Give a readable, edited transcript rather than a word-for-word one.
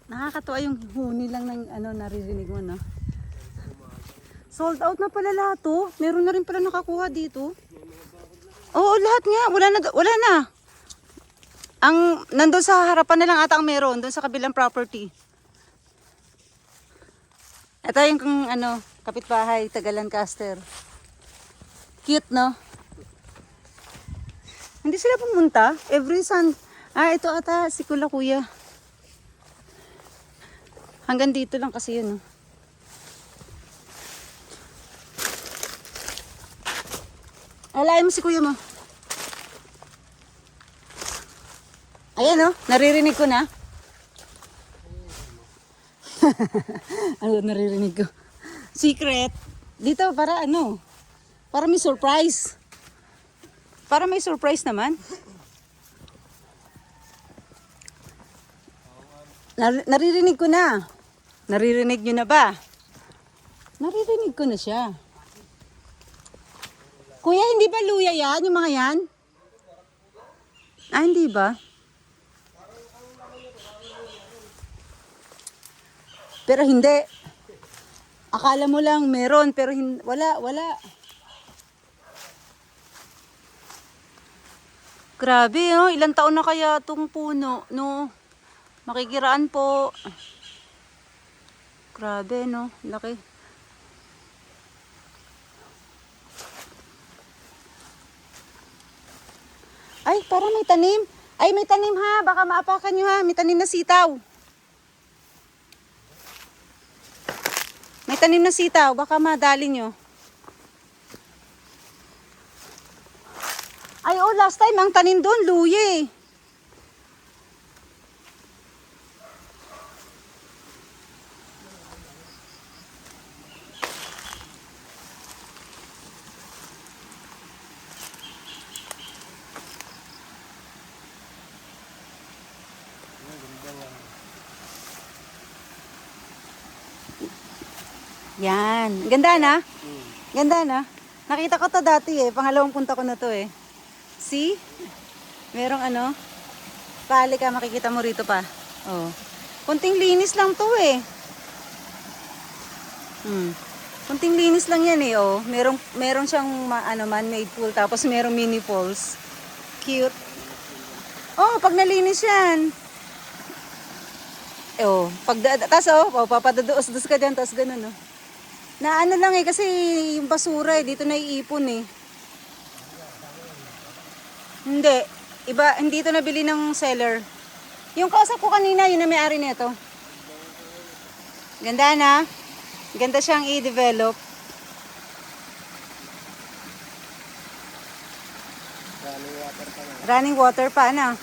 Nakakatuwa yung huni lang ng ano naririnig mo, no? Sold out na pala lahat, oh. Meron na rin pala nakakuha dito. Oo, lahat nga. Wala na. Ang nandun sa harapan na lang ata ang meron, doon sa kabilang property. Ito yung ano, kapitbahay, taga Lancaster. Cute, no? Hindi sila pumunta. Every Sun. Ito ata si Kula Kuya. Hanggang dito lang kasi yun, no? Alayin mo si kuya mo. Ayan, no? Naririnig ko na. Ano naririnig ko? Secret. Dito para ano? Para may surprise. Para may surprise naman. Naririnig ko na. Naririnig nyo na ba? Naririnig ko na siya. Kuya, hindi ba luya yan? Yung mga yan? Hindi ba? Pero hindi. Akala mo lang meron, pero wala. Grabe, oh. Ilang taon na kaya itong puno, no? Makikiraan po. Grabe, no? Laki. Ay, parang may tanim. Ay, may tanim ha. Baka maapakan nyo ha. May tanim na sitaw. May tanim na sitaw. Baka madali nyo. Ay, oh, last time ang tanim doon, luya eh. Yan. Ganda na? Ganda na? Nakita ko to dati eh. Pangalawang punta ko na to eh. See? Merong ano? Pali ka, makikita mo rito pa. Oh. Kunting linis lang to eh. Kunting linis lang yan eh. Oh. Meron siyang man-made pool. Tapos merong mini pools. Cute. Oh, pag nalinis yan. Oh, papadudos ka dyan, tapos ganun, no? Na ano lang eh, kasi yung basura eh, dito naiipon eh. Hindi. Iba, hindi ito nabili ng seller. Yung kausap ko kanina, yun na may-ari nito. Ganda na. Ganda siyang i-develop. Running water pa na.